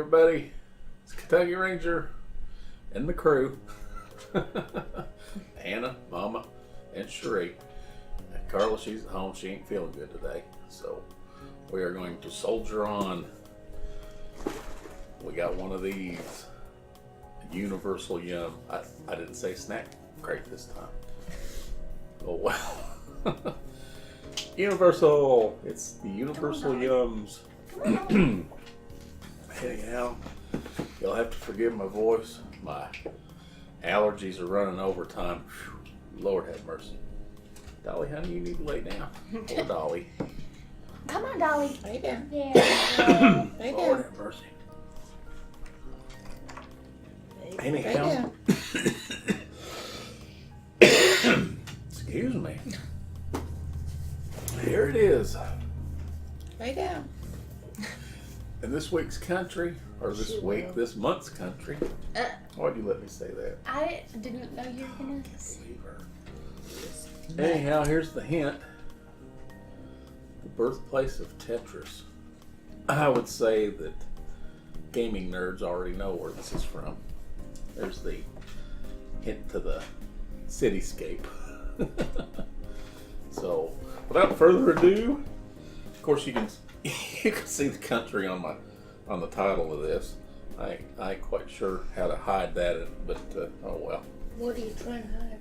everybody. It's Kentucky Ranger and the crew. Hannah, Mama, and Cherie. And Carla, she's at home. She ain't feeling good today. So we are going to soldier on. We got one of these. Universal Yum. I didn't say snack crate this time. Oh wow. Universal. It's the Universal Yums. Anyhow, you'll have to forgive my voice. My allergies are running overtime. Whew. Lord have mercy. Dolly, honey, you need to lay down. Poor Dolly. Come on, Dolly. Lay down. Yeah. Lay Lord down. have mercy. Anyhow. Excuse me. Here it is. Lay down. In this week's country, or this month's country. Why'd you let me say that? I didn't know you were gonna. Leave her. Anyhow, here's the hint. The birthplace of Tetris. I would say that gaming nerds already know where this is from. There's the hint to the cityscape. So, without further ado, of course you can see the country on the title of this. I ain't quite sure how to hide that, but oh well. What are you trying to hide?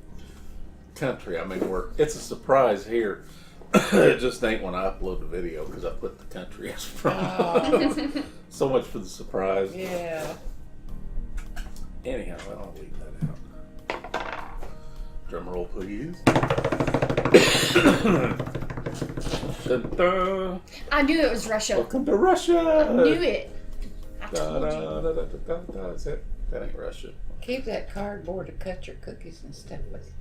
Country. I mean, it's a surprise here. It just ain't when I upload the video because I put the country as from. Oh. So much for the surprise. Yeah. Anyhow, I'll leave that out. Drum roll, please. Dun, dun. I knew it was Russia. Welcome to Russia. I knew it. I Da, told da, you. da, da, da, da. Is that ain't Russia. Keep that cardboard to cut your cookies and stuff with.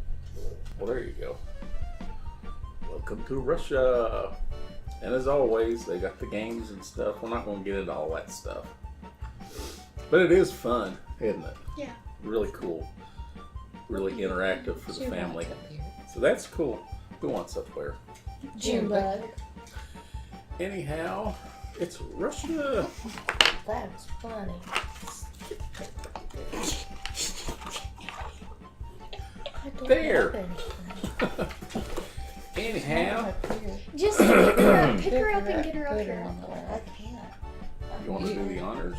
Well, there you go. Welcome to Russia. And as always, they got the games and stuff. We're not going to get into all that stuff. But it is fun, isn't it? Yeah. Really cool. Really interactive for the family. Up here. So that's cool. Who wants up where? Junebug. Anyhow, it's Russia. That's funny. There. Anyhow, Just pick her up and get her up Put here. on the wall. I can't. you want to do the honors?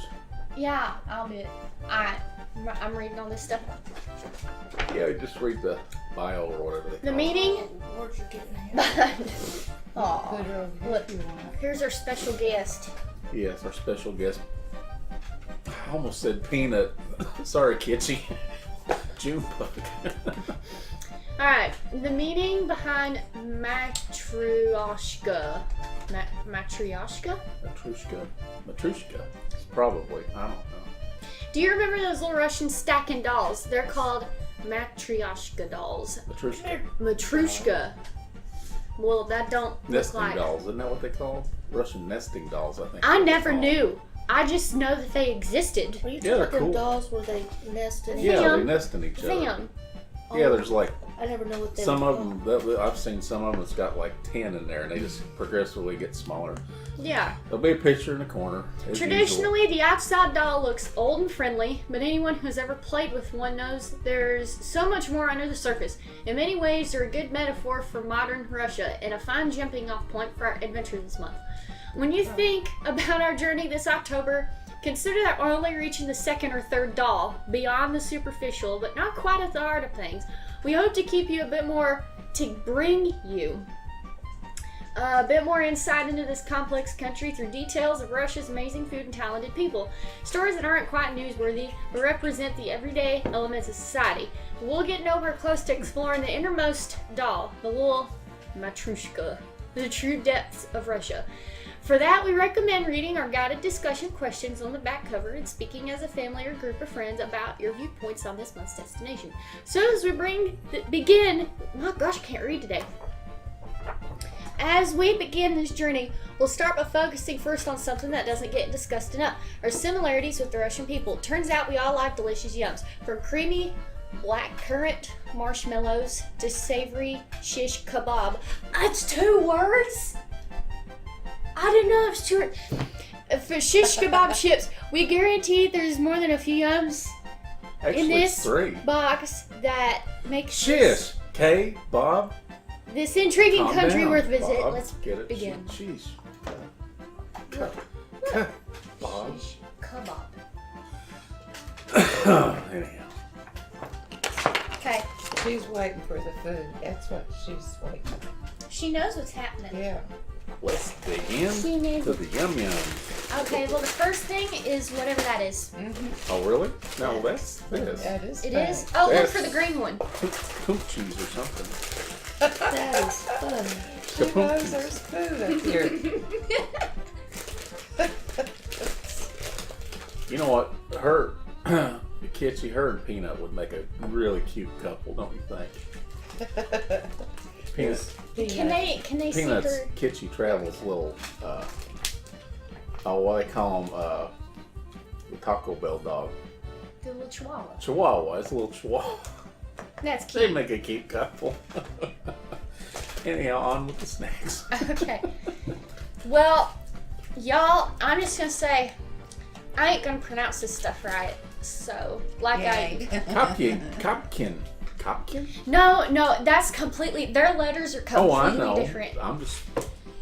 Yeah, I'll do it. I'm reading all this stuff. Yeah, just read the bio or whatever they The call meeting. Where's you getting that? Aw, Put her over look. here. Here's our special guest. it. Yes, our special guest. I almost said peanut. Sorry, Kitschy. Junebug. Alright, the meaning behind Matryoshka. Matryoshka? Matrushka. Probably. I don't know. Do you remember those little Russian stacking dolls? They're called Matryoshka dolls. Matrushka. Matrushka. Well, that don't look Nesting like. dolls. Isn't that what they call? Russian nesting dolls, I think. I is what never they call knew. I just know that they existed. Are you Yeah, they're talking cool. dolls where they nest in? Yeah, Them. they nest in each other. Them. Yeah, there's like I never know what they some were of called. them. I've seen some of them that's got like 10 in there, and they just progressively get smaller. Yeah. There'll be a picture in the corner. As Traditionally, the outside doll looks old and friendly, but anyone who's ever played with one knows there's so much more under the surface. In many ways, they're a good metaphor for modern Russia and a fine jumping off point for our adventure this month. When you think about our journey this October, consider that we're only reaching the second or third doll, beyond the superficial, but not quite at the heart of things. We hope to keep you to bring you a bit more insight into this complex country through details of Russia's amazing food and talented people. Stories that aren't quite newsworthy, but represent the everyday elements of society. We'll get nowhere close to exploring the innermost doll, the little Matrushka, the true depths of Russia. For that, we recommend reading our guided discussion questions on the back cover and speaking as a family or group of friends about your viewpoints on this month's destination. So as we begin, my gosh, I can't read today. As we begin this journey, we'll start by focusing first on something that doesn't get discussed enough, our similarities with the Russian people. Turns out we all like delicious yums, from creamy blackcurrant marshmallows to savory shish kebab. That's 2 words? I didn't know it was 2 words. For shish kebab chips, we guarantee there's more than a few yums Actually, in this 3. box that makes Shish. K. Bob. this intriguing Calm country down, worth visit. Bob. Let's Get it? begin. Sheesh. Bob. Shish kebab. Anyhow. Okay, She's waiting for the food. That's what she's waiting for. she knows what's happening. Yeah. Let's dig in She knows. to the yum yum. Okay, well the first thing is whatever that is. Oh, really? No, that's this. That is It fun. is? Oh, look That's- for the green one. Poop cheese or something. That is fun. She knows there's food up here. You know what? Her, the Kitschy, her and Peanut would make a really cute couple, don't you think? Peanut, Can they see Peanut's her? Kitschy travels little, what they call them, the Taco Bell dog. The little chihuahua. Chihuahua, it's a little chihuahua. That's They cute. make a cute couple. Anyhow, on with the snacks. Okay. Well, y'all, I'm just gonna say, I ain't gonna pronounce this stuff right. So, Kopkin. No, that's completely, their letters are Oh, I completely know. different. I'm just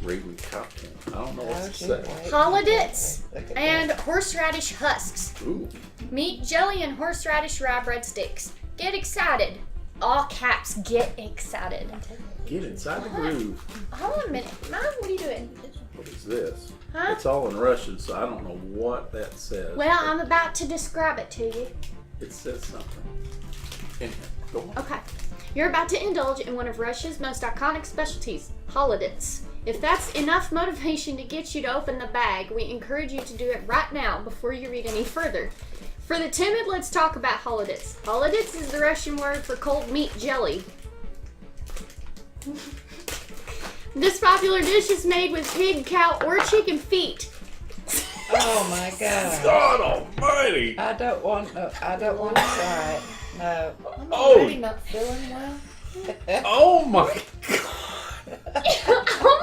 reading Kopkin. I don't know what to say. Holodits Look at and that. horseradish husks. Ooh. Meat jelly and horseradish rye bread sticks. Get excited. All caps, get excited. Get inside the groove. Hold on a minute. Mom, what are you doing? What is this? Huh? It's all in Russian, so I don't know what that says. Well, I'm about to describe it to you. It says something. Anyhow, go on. Okay. You're about to indulge in one of Russia's most iconic specialties, holodits. If that's enough motivation to get you to open the bag, we encourage you to do it right now before you read any further. For the timid, let's talk about holodits. Holodits is the Russian word for cold meat jelly. This popular dish is made with pig, cow, or chicken feet. Oh my God. God almighty! I don't want to try it. No. I'm Oh. already not feeling well. Oh my I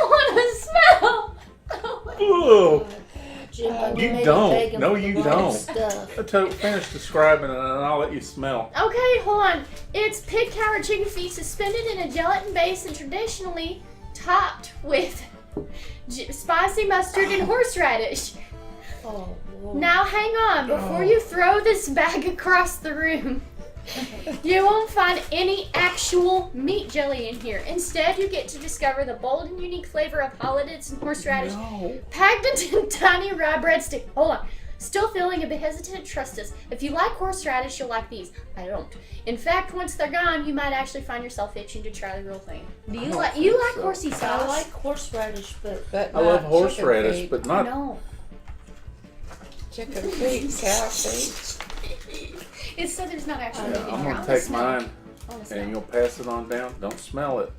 want to smell. god! Jim, You made don't. a bacon No, with you the wrong don't. Stuff. Finish describing it and I'll let you smell. Okay, hold on. It's pig, cow, or chicken feet suspended in a gelatin base and traditionally topped with spicy mustard and horseradish. Oh, Lord. Now hang on, before you throw this bag across the room, you won't find any actual meat jelly in here. Instead, you get to discover the bold and unique flavor of holodits and horseradish No. packed into tiny rye breadstick. Hold on. Still feeling a bit hesitant? Trust us. If you like horseradish, you'll like these. I don't. In fact, once they're gone, you might actually find yourself itching to try the real thing. Do you like so. horsey sauce? I like horseradish, but But I love not horseradish, chicken but not. No. feet. Chicken feet, cow feet. It said there's not actually Yeah, meat in I'm here. gonna I take smell it. mine I wanna smell and it. you'll pass it on down. Don't smell it.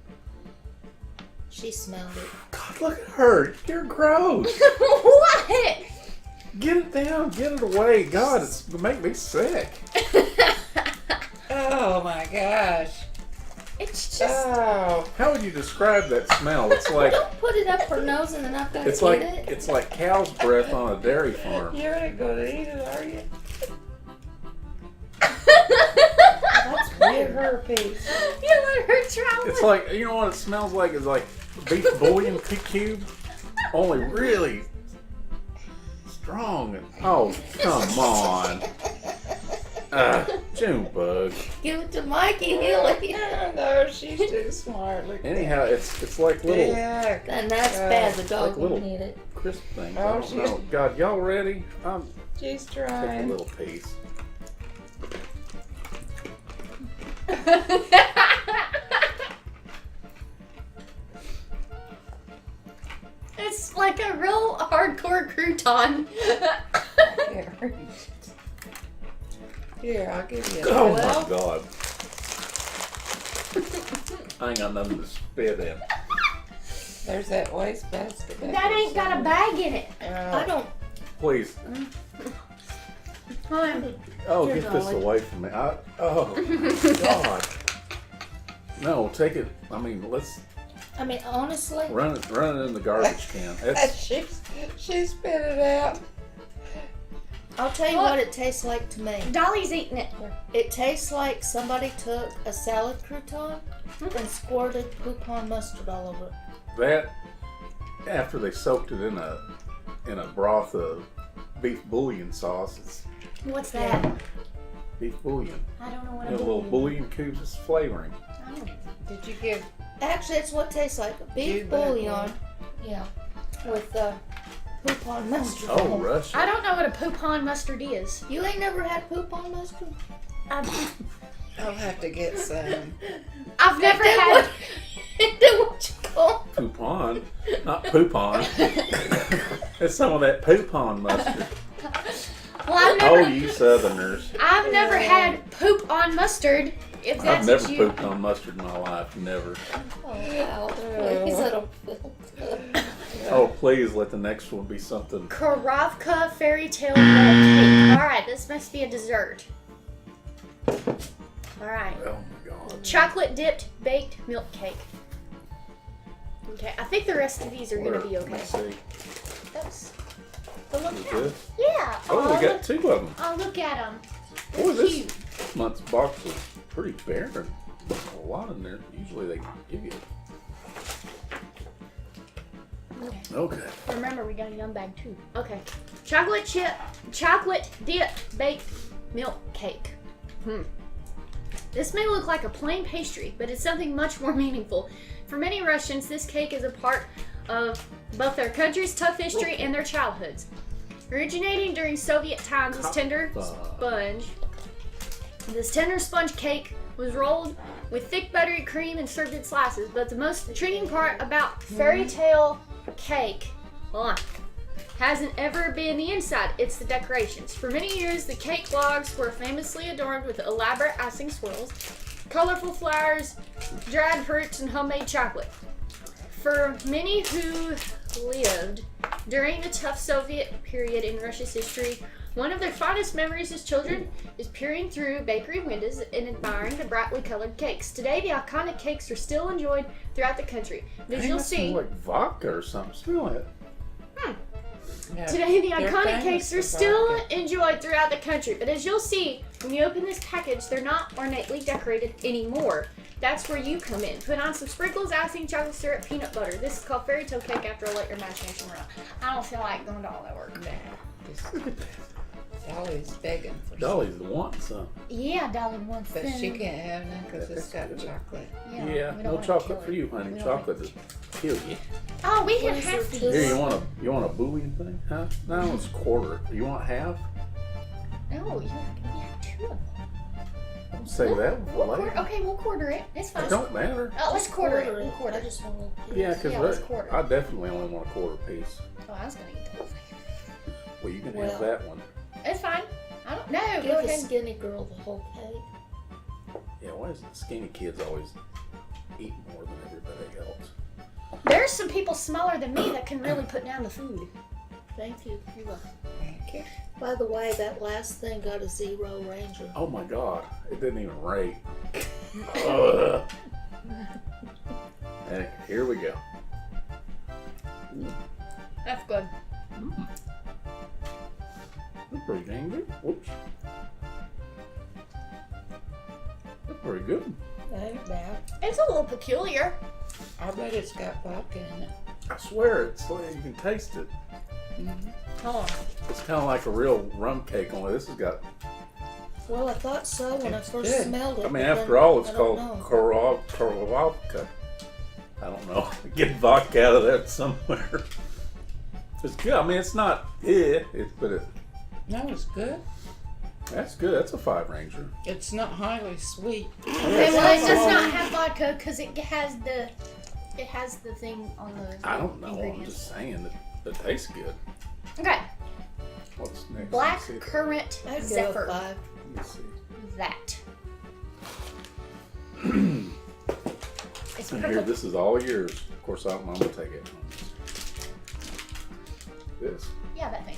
she smelled it. God, look at her. You're gross. What? Get it down. Get it away. God, it's gonna make me sick. Oh my gosh. It's just. Oh. How would you describe that smell? It's like Don't put it up her nose and then I've got to it's eat like it. it's like cow's breath on a dairy farm. You ain't gonna eat it, are you? That's Give weird. her a piece. You let her try It's one. like, you know what it smells like? It's like beef bouillon cube, only really strong. And, oh, come on. Junebug. Give it to Mikey Hilly. No, she's too smart. Look at Anyhow, it's like little that. Yeah. And that's bad. The dog Like little- won't eat it. crisp things. Oh, I don't she's- know. God, y'all ready? I'm She's take a trying. little piece. It's like a real hardcore crouton. Can't reach it. Here, I'll give you a Oh well, my God. I ain't got nothing to spit in. There's that waste basket. back That there ain't got a somewhere. bag in it. I don't. Please. Hold Oh, Here, get this darling. away from me. Oh, God. No, take it. I mean, let's. I mean, honestly, Run it in the garbage can. That's, She spit it out. I'll tell you what it tastes like to me. Dolly's eating it. It tastes like somebody took a salad crouton and squirted poupon mustard all over it. that after they soaked it in a broth of beef bouillon sauce. It's What's that? beef bouillon. I don't know what A little bouillon cubes is flavoring. Oh. Did you give Actually, it's what it tastes like. Beef You bet. bouillon. Yeah. With poupon mustard. Oh, Russia. I don't know what a poupon mustard is. You ain't never had poupon mustard? I'll have to get some. I've never had. Then what you call? Poupon, not poupon. It's some of that poupon mustard. Well, I've Oh, never. you Southerners. I've never had poop on mustard. If I've that's never what you. pooped on mustard in my life. Never. Oh, wow. Please, I don't feel good. Oh, please let the next one be something. Karavka fairy tale milk cake. Alright, this must be a dessert. Alright. Oh my God. Chocolate dipped baked milk cake. Okay, I think the rest of these are gonna be okay. Let's see. Those. But look Is at this? Yeah. Oh, we got two of them. Oh, look at them. Boy, this Cute. month's box was pretty barren. There's a lot in there. Usually they give you. Okay. Okay. Remember, we got a yum bag too. Okay. Chocolate dip baked milk cake. This may look like a plain pastry, but it's something much more meaningful. For many Russians, this cake is a part of both their country's tough history and their childhoods. Originating during Soviet times, this tender sponge cake was rolled with thick buttery cream and served in slices. But the most intriguing part about fairy tale cake hasn't ever been the inside, it's the decorations. For many years, the cake logs were famously adorned with elaborate icing swirls, colorful flowers, dried fruits, and homemade chocolate. For many who lived during the tough Soviet period in Russia's history, one of their fondest memories as children is peering through bakery windows and admiring the brightly colored cakes. Today, the iconic cakes are still enjoyed throughout the country. But as Hey, you'll that see, smells like vodka or something. Smell it. Yeah. today the They're iconic famous cakes are for still vodka. enjoyed throughout the country. But as you'll see, when you open this package, they're not ornately decorated anymore. That's where you come in. Put on some sprinkles, icing, chocolate syrup, peanut butter. This is called fairy tale cake after I let your imagination run. I don't feel like going to all that work. Dolly's begging for some. Dolly's the one son. Yeah, Dolly wants But them. she can't have none because it's got That's good. chocolate. Yeah, we don't no wanna chocolate kill for her. you, honey. We don't Chocolate is kill you. Oh, we can What is have it? these. Here, you want a bouillon thing? Huh? No, it's quarter. You want half? No, yeah, two of them. Don't say that. We'll later. we'll quarter it. It's fine. It don't matter. Let's quarter it. We'll I quarter it. just want a little piece. Yeah, because Yeah, let's quarter. I definitely only want a quarter piece. Oh, I was gonna eat that. Well, you can Well. have that one. It's fine. I don't know. Give Go the ahead. skinny girl the whole cake. Yeah, why is the skinny kids always eat more than everybody else? There's some people smaller than me that can really put down the food. Thank you. You're welcome. Thank you. By the way, that last thing got a 0 ranger. Oh my God, it didn't even rate. Ugh. Hey, here we go. That's good. That's pretty dang good. Whoops. That's pretty good. That ain't bad. It's a little peculiar. I bet it's got vodka in it. I swear, it's like you can taste it. Hold on. It's kind of like a real rum cake, only this has got. Well, I thought so when It's I first good. smelled it. I mean, but after then all, it's I don't called know. Korovka. I don't know. Get vodka out of that somewhere. It's good. I mean, it's not but No, it's good. that's good. That's a 5 Ranger. It's not highly sweet. Okay, well, it does not have vodka because it has the thing on the I don't know. I'm ingredients. just saying that it tastes good. Okay, What's next? black Let me see. currant I'd go zephyr. 5. Let me see. That. It's And here, purple. this is all yours. Of course, I'm gonna take it. This, Yeah, that thing.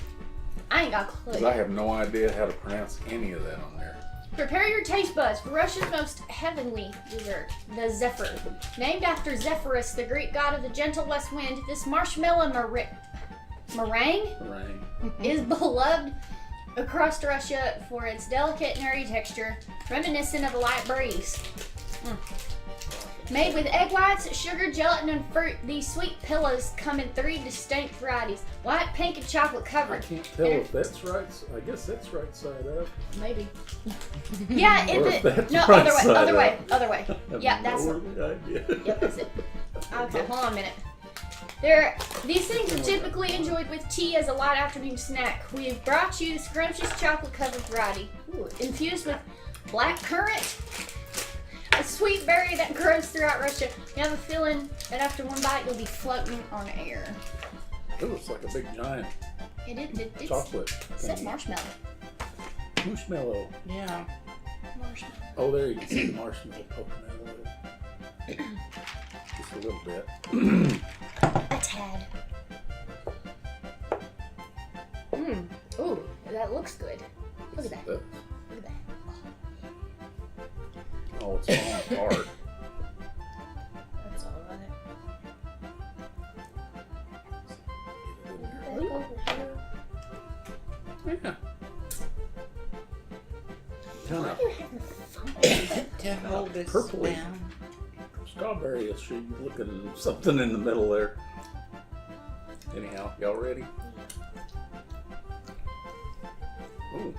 I ain't got a because clue. I have no idea how to pronounce any of that on there. Prepare your taste buds for Russia's most heavenly dessert, the Zephyr. Named after Zephyrus, the Greek god of the gentle west wind, this marshmallow meringue is beloved across Russia for its delicate and airy texture, reminiscent of a light breeze. Made with egg whites, sugar, gelatin, and fruit, these sweet pillows come in 3 distinct varieties: white, pink, and chocolate I covered. can't tell if that's right. I guess that's right side up. Maybe. Yeah, Or if that's no, right other way, side other way, up. other way. I have Yeah, no that's it. idea. Yep, that's it. Okay, hold on a minute. These things are typically enjoyed with tea as a light afternoon snack. We've brought you the scrumptious chocolate-covered variety, infused with black currant, a sweet berry that grows throughout Russia. You have a feeling that after one bite, you'll be floating on air. It looks like a big giant It's chocolate said thing. marshmallow. Marshmallow. Yeah. Marshmallow. Oh, there you can see the marshmallow poking out of it. Just a little bit. A tad. Ooh, that looks good. Look at that. Look at that. Oh, it's falling apart. That's all right. Ooh. Over here. Yeah. Kind of To hold this Purpley. down. strawberry-ish. You looking at something in the middle there. Anyhow, y'all ready? Ooh,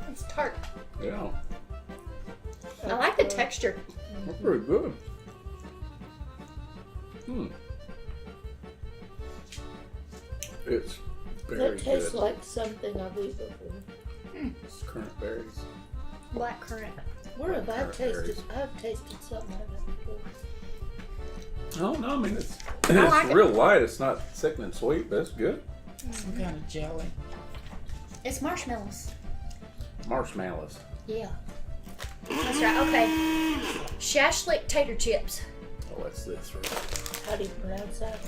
It's tart. yeah. I like the texture. That's pretty good. It's very That tastes good. like something I've eaten before. It's currant berries. Black currant. Where have I Currant tasted? berries. I've tasted something like that before. Oh no, I mean it's like it. real light. It's not sickening sweet, but it's good. Some kind of jelly. It's marshmallows. Marshmallows. Yeah. That's right. Okay. Shashlik tater chips. Oh, that's this right. How do you pronounce that?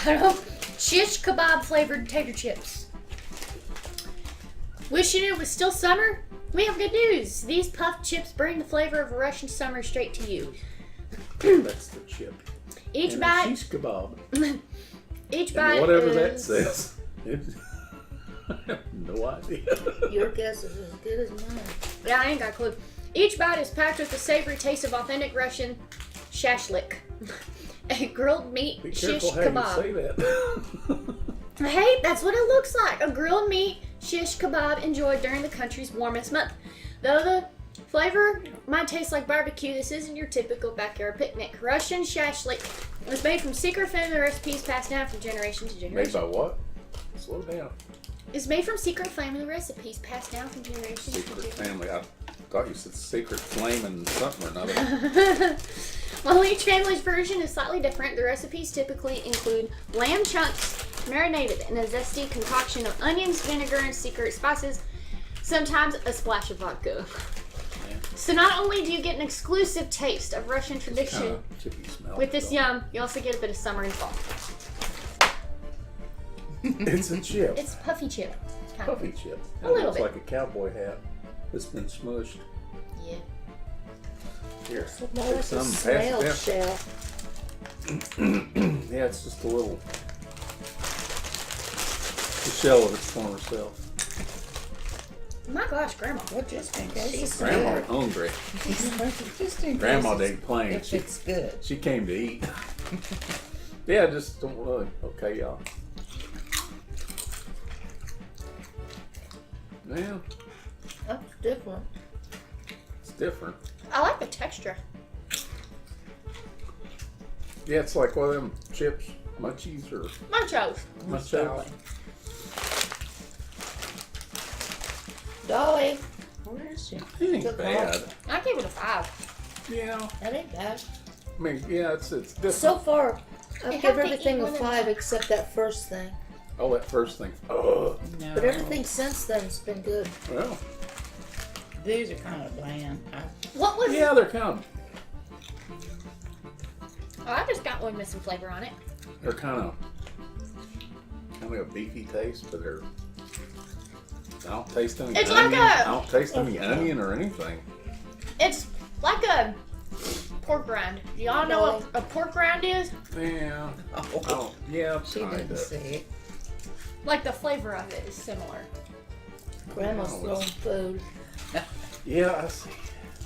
I don't know. Shish kebab flavored tater chips. Wishing it was still summer? We have good news. These puffed chips bring the flavor of a Russian summer straight to you. That's the chip. Each and bite. shish kebab. Each And bite. whatever is, that says. I have no idea. Your guess is as good as mine. Yeah, I ain't got a clue. Each bite is packed with the savory taste of authentic Russian shashlik, a grilled meat Be shish careful how kebab. you say that. Hey, that's what it looks like. A grilled meat shish kebab enjoyed during the country's warmest month. Though the flavor might taste like barbecue, this isn't your typical backyard picnic. Russian shashlik was made from secret family recipes passed down from generation to Made generation. by what? Slow down. It's made from secret family recipes passed down from generation to Secret generation. family. I thought you said secret flame and something or another. While each family's version is slightly different, the recipes typically include lamb chunks marinated in a zesty concoction of onions, vinegar, and secret spices, sometimes a splash of vodka. Yeah. So not only do you get an exclusive taste of Russian tradition Kinda chippy smell. with this yum, you also get a bit of summer and fall. It's a chip. It's puffy chip. Kind of. Puffy chip. A little It's bit. like a cowboy hat that's been smushed. Yeah. Here, So more take like a some, snail pass it shell. down. Yeah, it's just a little. The shell of its former self. My gosh, Grandma. Well, just in case it's Grandma good. hungry. Just in Grandma case ain't playing. if it's good. She came to eat. Yeah, just don't really. Okay, y'all. Yeah, That's different. it's different. I like the texture. Yeah, it's like one of them chips, munchies or Munchos. munchos. Dolly, Where is she? It ain't Good bad. I give it a 5. Yeah, that ain't bad. I mean, yeah, it's different. So far, You I've have given to everything eat a one at a 5 time. except that first thing. Oh, that first thing. Oh, No. But everything since then's been good. well, These are kind of bland. What was yeah, they're kind Oh, I just got one missing flavor on it. of a beefy taste, but they're. I don't taste any It's onion. like a- I don't taste any onion or anything. It's like a pork rind. Y'all know what a pork rind is? Yeah. Oh, Yeah, she kind didn't of. see it. Like the flavor of it is similar. Grandma's throwing food. Yeah, I see.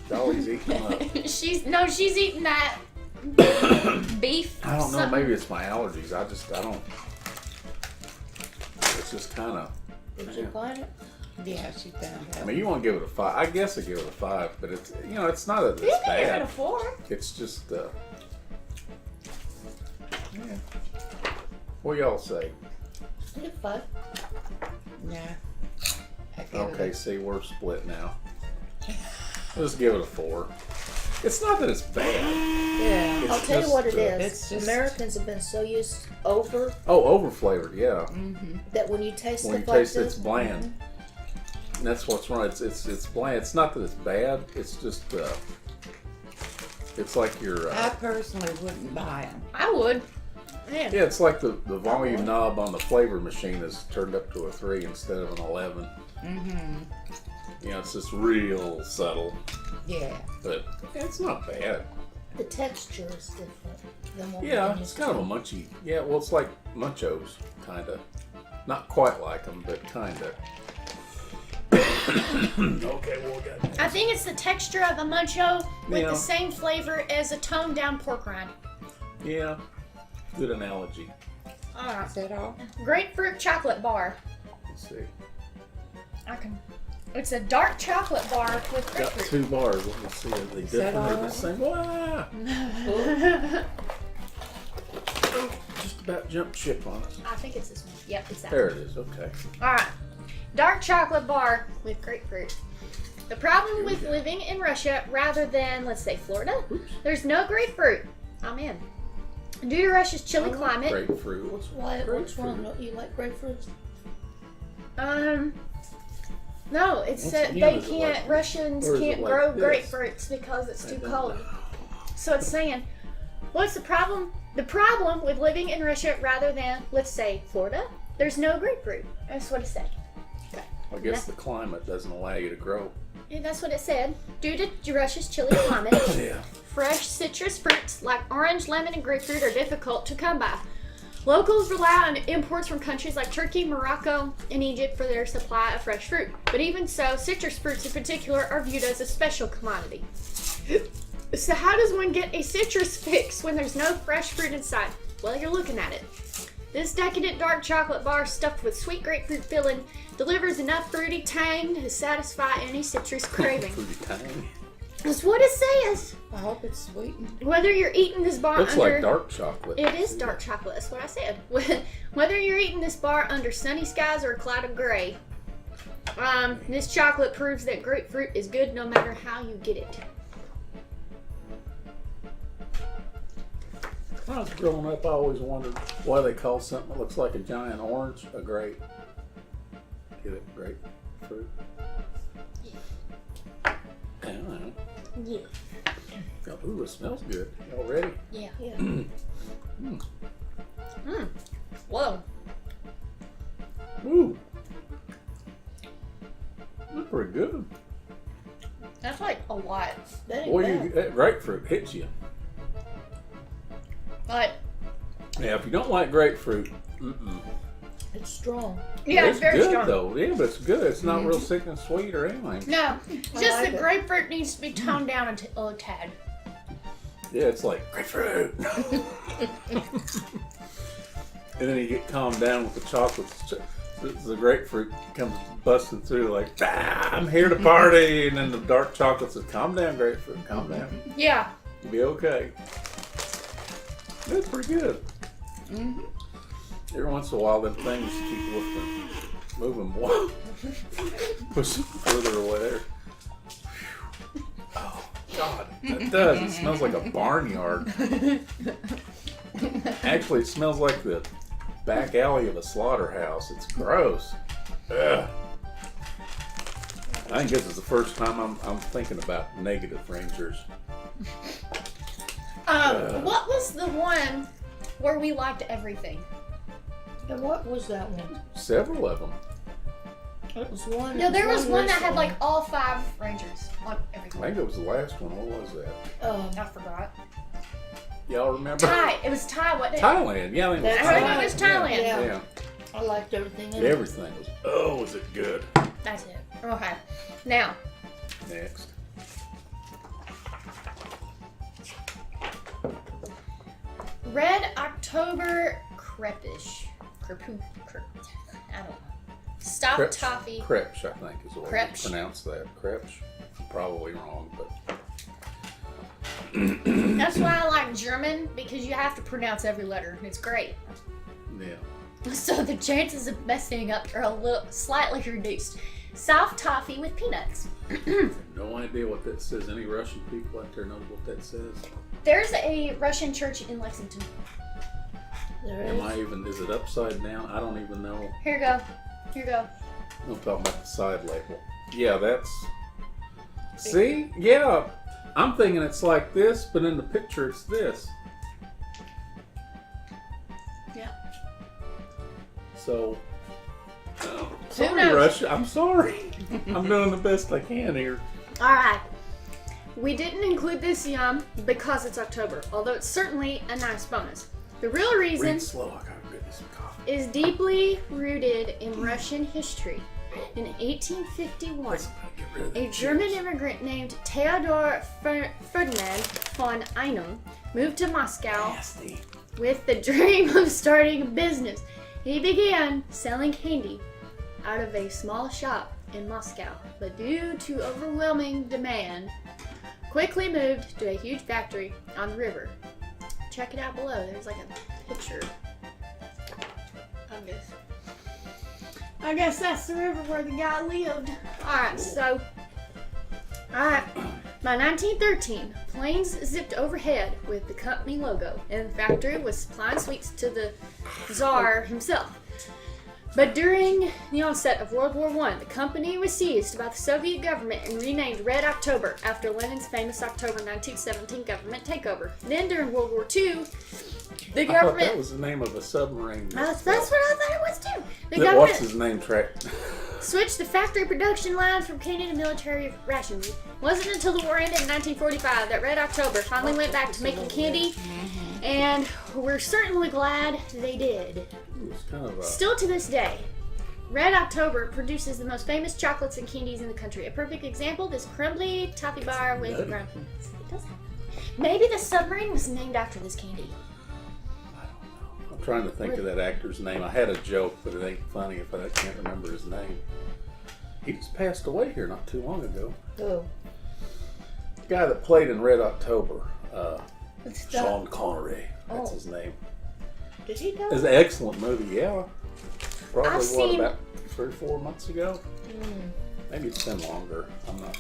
Dolly's eating them up. she's eating that beef. I don't know. something. Maybe it's my allergies. I don't. It's just kind of. Did you find it? Yeah, she found I out. mean, you want to give it a 5. I guess I give it a 5, but it's it's not that You it's can give it a bad. 4. It's just yeah. What y'all say? I did 5. Nah. I gave Okay, it see, we're split now. Let's give it a 4. It's not that it's bad. Yeah. It's I'll tell you just, what it it's is. just- Americans have been so used over Oh, over flavored, yeah. that when you taste When you stuff like taste it, this, it's bland. And that's what's wrong. It's bland. It's not that it's bad. It's just it's like your I personally wouldn't buy them. I would. Yeah. yeah. It's like the volume knob on the flavor machine is turned up to a 3 instead of an 11. You know, it's just real subtle, Yeah. but it's not bad. the texture is different than what Yeah, we're it's used kind of a to. munchy. Yeah, well, it's like Munchos, kind of. Not quite like them, but kind of. Okay, well, we got I think it's the texture of the muncho with Yeah. the same flavor as a toned down pork rind. yeah, good analogy. Is that all? Grapefruit chocolate bar. Let's see. It's a dark chocolate bar with Got grapefruit. 2 bars. Let me see. Are they that different or all? the same? Wow! Just about jumped ship on us. I think it's this one. Yep, it's that. There it is. Okay. Alright. Dark chocolate bar with grapefruit. The problem with living in Russia rather than, let's say, Florida, there's no grapefruit. I'm in. Due to Russia's chilly climate, Grapefruit. What's Why? What's wrong? grapefruit? Don't you like grapefruit? no, it's Once that again, they is it can't, like- Russians or is it can't like grow this? grapefruits because it's I too don't cold. know. So it's saying, what's the problem? The problem with living in Russia rather than, let's say, Florida, there's no grapefruit. That's what it said. I guess the climate doesn't allow you to grow. And that's what it said. Due to Russia's chilly climate, Yeah. fresh citrus fruits like orange, lemon, and grapefruit are difficult to come by. Locals rely on imports from countries like Turkey, Morocco, and Egypt for their supply of fresh fruit. But even so, citrus fruits in particular are viewed as a special commodity. So how does one get a citrus fix when there's no fresh fruit inside? Well, you're looking at it. This decadent dark chocolate bar stuffed with sweet grapefruit filling delivers enough fruity tang to satisfy any citrus craving. Fruity tang. That's what it says. I hope it's sweetened. Whether you're eating this bar Looks under... like dark chocolate. It is dark chocolate, that's what I said. Whether you're eating this bar under sunny skies or a cloud of gray, this chocolate proves that grapefruit is good no matter how you get it. When I was growing up, I always wondered why they call something that looks like a giant orange a grape. Get it? Grapefruit? I don't know. Yeah. Oh, ooh, it smells good. Y'all ready? Yeah. Yeah. Whoa. Ooh. That's pretty good. That's like a lot. That ain't Boy, bad. that grapefruit hits you. But, Yeah, if you don't like grapefruit, It's strong. yeah, it's very good strong. though. Yeah, but it's good. It's not real sick and sweet or anything. No, just like the it. grapefruit needs to be toned down a tad. Yeah, it's like grapefruit. And then you get calmed down with the chocolate. The grapefruit comes busting through like, I'm here to party. And then the dark chocolate says, calm down, grapefruit, calm down. Yeah. You'll be okay. That's pretty good. Every once in a while, them things keep lifting, moving more, pushing further away there. Oh, God, it does. It smells like a barnyard. Actually, it smells like the back alley of a slaughterhouse. It's gross. Ugh. I think this is the first time I'm thinking about negative Rangers. What was the one where we liked everything? And what was that one? Several of them. It was one. No, there was one that had recently. like all 5 Rangers on I everything. think it was the last one. What was that? I forgot. Y'all remember? Thai. It was Thai, wasn't it? Thailand. Yeah, I think it was That's I Thailand. think it was Thailand. Yeah. Yeah. I liked everything in it. Everything was. Oh, was it good? That's it. Okay. Now, Next. Red October Crepish. I don't know. Stop Crepes. toffee. Crepes, I think is the way Crepes. you pronounce that. Crepes. Probably wrong, but That's why I like German, because you have to pronounce every letter. It's great. yeah. So the chances of messing up are a little slightly reduced. Soft toffee with peanuts. No idea what that says. Any Russian people out there knows what that says? There's a Russian church in Lexington. There Is it upside down? I don't even know. Here you go. Here you go. I'm talking about the side label. Yeah, that's. See? Yeah. I'm thinking it's like this, but in the picture it's this. Yeah. So. Who Sorry, knows? Russia. I'm sorry. I'm doing the best I can here. All right. We didn't include this yum because it's October, although it's certainly a nice bonus. The real reason Read slow. I gotta get me some coffee. is deeply rooted in Russian history. In 1851, Let's get rid of the a German chips. immigrant named Theodor Ferdinand von Einem moved to Moscow Nasty. with the dream of starting a business. He began selling candy out of a small shop in Moscow, but due to overwhelming demand, quickly moved to a huge factory on the river. Check it out below. There's like a picture of this. I guess that's the river where the guy lived. Alright, so. Alright. By 1913, planes zipped overhead with the company logo, and the factory was supplying sweets to the Tsar himself. But during the onset of World War I, the company was seized by the Soviet government and renamed Red October after Lenin's famous October 1917 government takeover. Then during World War II, the I thought government... that was the name of a submarine. That's what I thought it was too. The What's government his name? Track. switched the factory production lines from candy to military rations. It wasn't until the war ended in 1945 that Red October finally went back to making candy, and we're certainly glad they did. It's kind of a. Still to this day, Red October produces the most famous chocolates and candies in the country. A perfect example, this crumbly toffee bar with nutty. brown peanuts. It does have- Maybe the submarine was named after this candy. I don't know. I'm trying to think of that actor's name. I had a joke, but it ain't funny if I can't remember his name. He just passed away here not too long ago. Oh. The guy that played in Red October, It's the, Sean Connery. That's Oh. his name. did he go? It's an excellent movie, yeah. Probably I've seen- about 3 or 4 months ago? Mm. Maybe it's been longer. I'm not.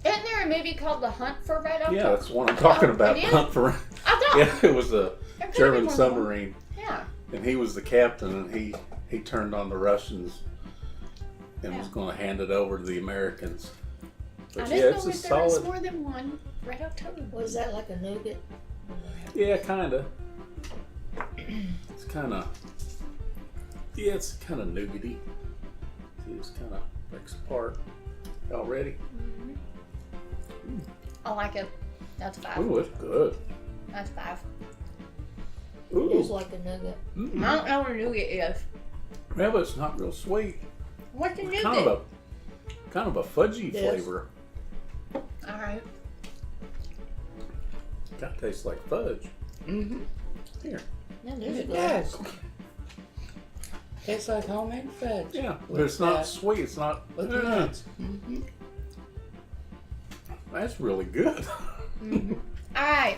Isn't there a movie called The Hunt for Red October? Yeah, that's the one I'm talking Oh, about. it is? Hunt for. I thought. Yeah, it was a There could've been German more. submarine, Yeah. and he was the captain, and he turned on the Russians and was Yeah. going to hand it over to the Americans. But I yeah, didn't it's know a if there was solid. more than one Red October. Was that like a nougat? Yeah, kind of. It's kind of. Yeah, it's kind of nougaty. See, it's kind of breaks apart. Y'all ready? I like it. That's 5. Ooh, it's good. That's 5. It is Ooh. like a nougat. Mm. I don't know what a nougat is. Yeah, but it's not real sweet. What's a It's nougat? kind of a fudgy Yes. flavor. Alright. Kind of tastes like fudge. Mm-hmm. Here. Yeah, there's a It glass. does. Tastes like homemade fudge. Yeah, but With it's not that- sweet. It's not. With the nuts. Mm-hmm. That's really good. Alright. I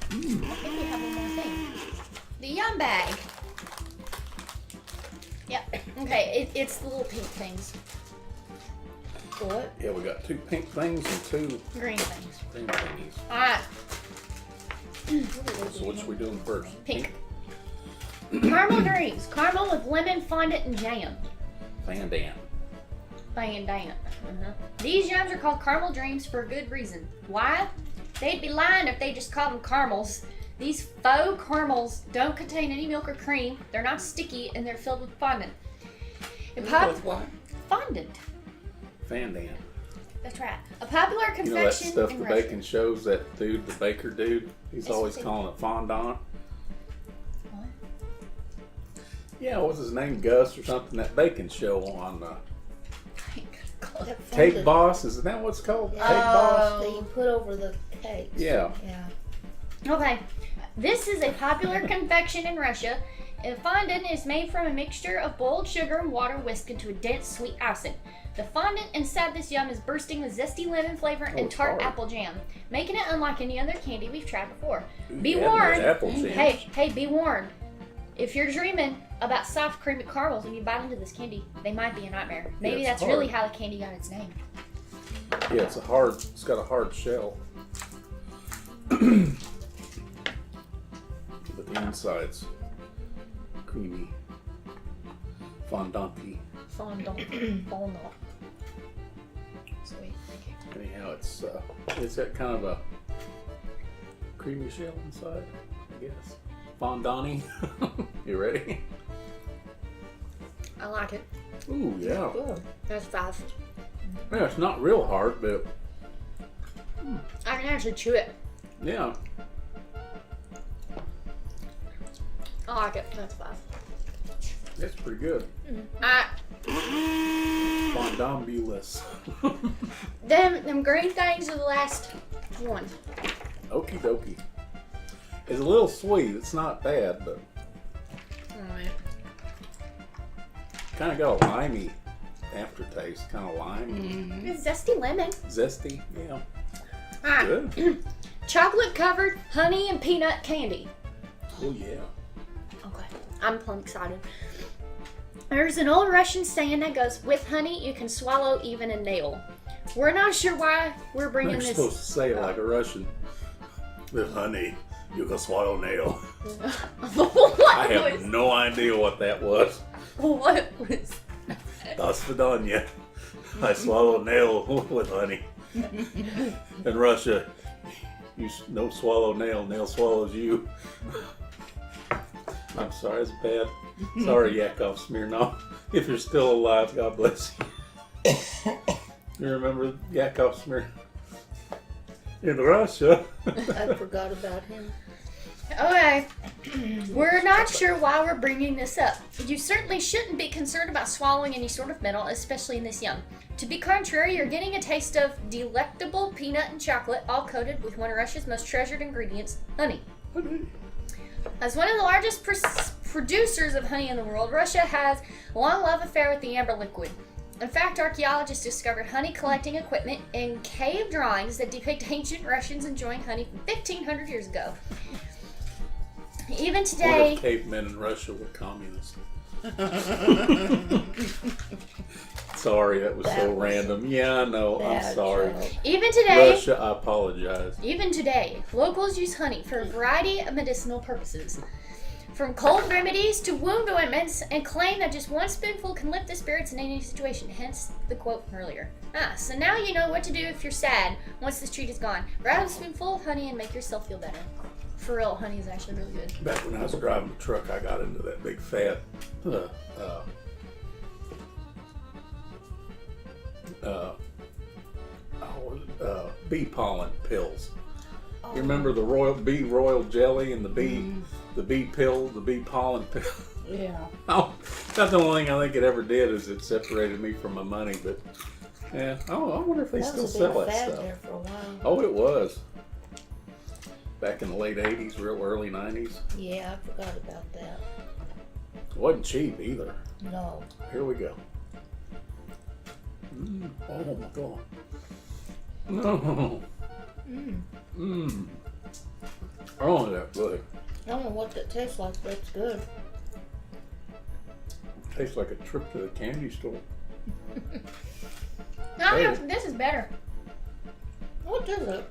think we have one more thing. The yum bag. Yep. Okay, it's the little pink things. What? Yeah, we got 2 pink things and 2 Green things. green thingies. Alright. So which we doing first? Pink. Caramel dreams. Caramel with lemon, fondant, and jam. Fandant. Fondant. These yums are called caramel dreams for a good reason. Why? They'd be lying if they just called them caramels. These faux caramels don't contain any milk or cream. They're not sticky, and they're filled with fondant. And With what? fondant. Fondant. That's right. A popular confection You know that stuff in the Russia. bacon shows, that dude, the baker dude? He's Yes, always he- calling it fondant. What? Yeah, what's his name? Gus or something? That bacon show on That Cake fondant Boss. Isn't that what's called? Yeah. Cake Boss? that you put over the cakes. Yeah. Yeah. Okay. This is a popular confection in Russia. A fondant is made from a mixture of boiled sugar and water whisked into a dense sweet icing. The fondant inside this yum is bursting with zesty lemon flavor and it's tart hard. apple jam, making it unlike any other candy we've tried before. Be Yeah, warned. there's apple jams. Hey, be warned. If you're dreaming about soft creamy caramels when you bite into this candy, they might be a nightmare. Maybe it's that's hard. really how the candy got its name. Yeah, it's got a hard shell. But the inside's creamy. Fondant-y. Fondant. Fondant. Sweet. Thank you. Anyhow, it's got kind of a creamy shell inside, I guess. Fondant-y. You ready? I like it. Ooh, yeah. Good. That's fast. Yeah, it's not real hard, but I can actually chew it. yeah. I like it. That's fast. It's pretty good. Fondambulous. Them green things are the last one. Okie dokie. It's a little sweet. It's not bad, but Oh, man. kind of got a limey aftertaste. Kind of lime. It's zesty lemon. Zesty. Yeah. Alright. Good. Chocolate covered honey and peanut candy. Oh, yeah. Okay. I'm plumb excited. There's an old Russian saying that goes, with honey you can swallow even a nail. We're not sure why we're bringing You're this. supposed to say it like a Russian. With honey, you can swallow nail. What I have was? no idea what that was. What was? Das vidanya. I swallow a nail with honey. In Russia, you no swallow nail, nail swallows you. I'm sorry, it's bad. Sorry, Yakov Smirnov. If you're still alive, God bless you. You remember Yakov Smirnov? In Russia. I forgot about him. Okay. We're not sure why we're bringing this up. You certainly shouldn't be concerned about swallowing any sort of metal, especially in this yum. To be contrary, you're getting a taste of delectable peanut and chocolate, all coated with one of Russia's most treasured ingredients, honey. As one of the largest producers of honey in the world, Russia has a long love affair with the amber liquid. In fact, archaeologists discovered honey collecting equipment in cave drawings that depict ancient Russians enjoying honey from 1,500 years ago. Even What today, if cavemen in Russia were communists? Sorry, that was That so was random. Yeah, I know. I'm Bad sorry. joke. even today, Russia, I apologize. Even today, locals use honey for a variety of medicinal purposes. From cold remedies to wound ointments, and claim that just one spoonful can lift the spirits in any situation, hence the quote from earlier. So now you know what to do if you're sad once this treat is gone. Grab a spoonful of honey and make yourself feel better. For real, honey is actually really good. Back when I was driving the truck, I got into that big fat bee pollen pills. You remember the royal jelly and the bee pill, the bee pollen pill? Yeah. Oh, that's the only thing I think it ever did is it separated me from my money. But yeah, I wonder if they That still was a sell big that fad stuff. there for a while. Oh, it was. Back in the late 80s, real early 90s. Yeah, I forgot about that. It wasn't cheap either. No. Here we go. Oh my god. No. Oh, that's good. I don't know what that tastes like, but it's good. Tastes like a trip to the candy store. No, this is better. What is it?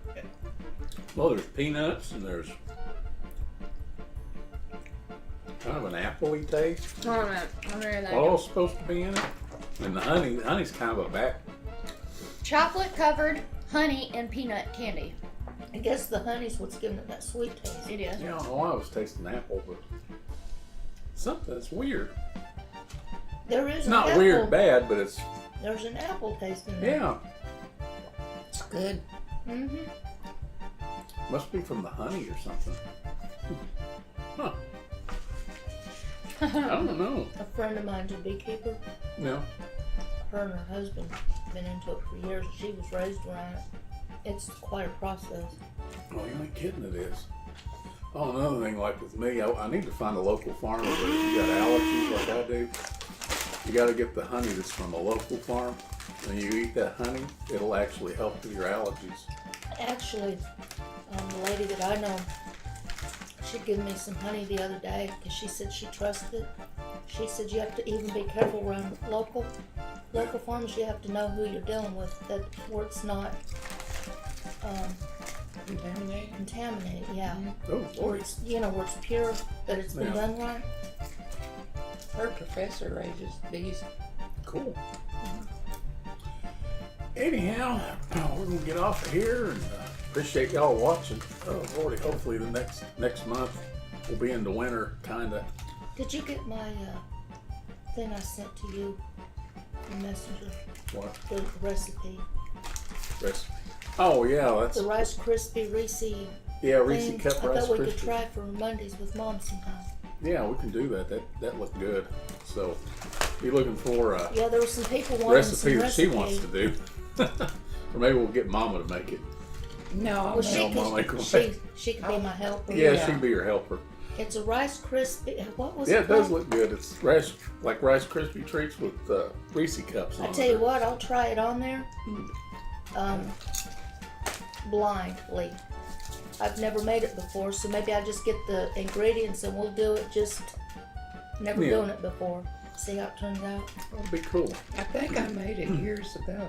Well, there's peanuts and there's kind of an apple-y taste. Hold on a minute. I'm gonna hear that. What all's supposed to be in it? And the honey's kind of a back. Chocolate covered honey and peanut candy. I guess the honey's what's giving it that sweet taste. It is. I don't know why I was tasting apple, but something that's weird. There is It's an not apple. weird bad, but it's There's an apple taste in there. Yeah, It's good. Mm-hmm. must be from the honey or something. Huh. I don't know. A friend of mine's a beekeeper. No. Her and her husband been into it for years. She was raised around it. It's quite a process. Oh, you ain't kidding, it is. Oh, another thing, like with me, I need to find a local farmer, but if you got allergies like I do, you got to get the honey that's from a local farm. When you eat that honey, it'll actually help with your allergies. Actually, the lady that I know, she gave me some honey the other day because she said she trusted it. She said you have to even be careful around local farms. You have to know who you're dealing with, that where it's not contaminated. Yeah, Oh, where boy. it's where it's pure, that it's been Yeah. done right. Her professor raises bees. Cool. Anyhow, we're going to get off of here and appreciate y'all watching. Oh, Lordy, hopefully the next month we'll be in the winter, kind of. Did you get my thing I sent to you in Messenger? What? The recipe. Recipe. Oh, yeah, that's. The Rice Krispie Reese Yeah, Reese thing. Cup I Rice thought we could Krispies. try for Mondays with Mom sometime. Yeah, we can do that. That looked good. So, be looking for a Yeah, there were some people wanting recipe some that she recipe. wants to do. Or maybe we'll get Mama to make it. No, Well, she No, Mama ain't could, gonna she could be my helper. Yeah, Yeah. she'd be your helper. It's a Rice Krispie. What was Yeah, it it does called? look good. It's Rice Krispie treats with Reese cups on I it. tell you what, I'll try it on there. Blindly. I've never made it before, so maybe I just get the ingredients and we'll do it just never Yeah. doing it before. See how it turns out. That'd be cool. I think I made it years ago.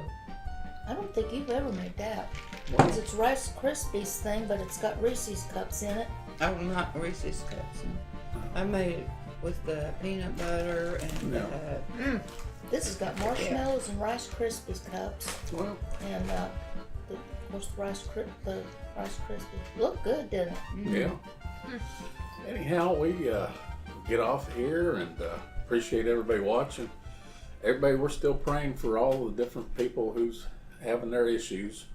I don't think you've ever made that. Wow. 'Cause it's Rice Krispies thing, but it's got Reese's cups in it. Oh, not Reese's cups. I made it with the peanut butter and No. This has got marshmallows and Rice Krispies cups. Well, And what's the Rice Krispies? Look good, didn't it? yeah. Anyhow, we get off here and appreciate everybody watching. Everybody, we're still praying for all the different people who's having their issues.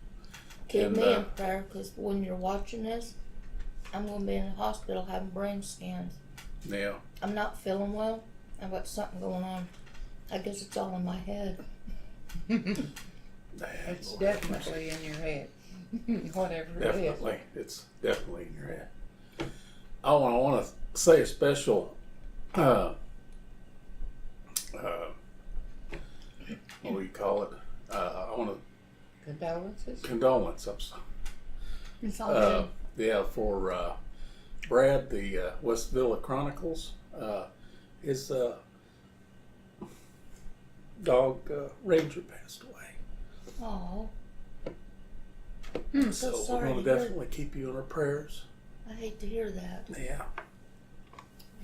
Keep And, me in prayer, because when you're watching this, I'm going to be in the hospital having brain scans. Yeah. I'm not feeling well. I've got something going on. I guess it's all in my head. It's definitely in your head. Whatever it Definitely. It's definitely in your head. I want to say a special what do you call it? I want to is. Condolences? condolence. I'm sorry. It's all good. Yeah, for Brad, the West Villa Chronicles. His dog Ranger passed away. Oh, So so we're sorry going to to hear. definitely keep you in our prayers. I hate to hear that. Yeah.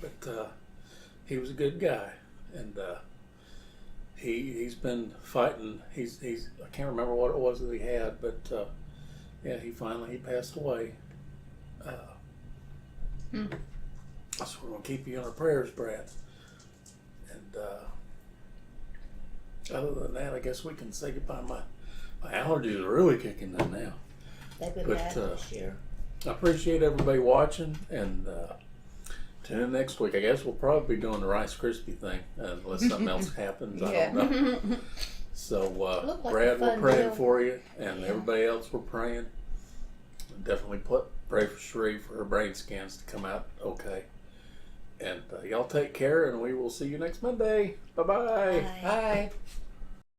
But he was a good guy, and he's been fighting. He's I can't remember what it was that he had, but yeah, he passed away. So we're gonna keep you in our prayers, Brad. And other than that, I guess we can say goodbye. My allergies are really kicking in now. They've been But, bad this year. I appreciate everybody watching, and tune in next week. I guess we'll probably be doing the Rice Krispie thing, unless something else happens. I Yeah. don't know. So, Looked like a Brad, we're fun praying deal. for you, and Yeah. everybody else, we're praying. Definitely pray for Cherie for her brain scans to come out okay. And y'all take care, and we will see you next Monday. Bye-bye. Bye. Bye.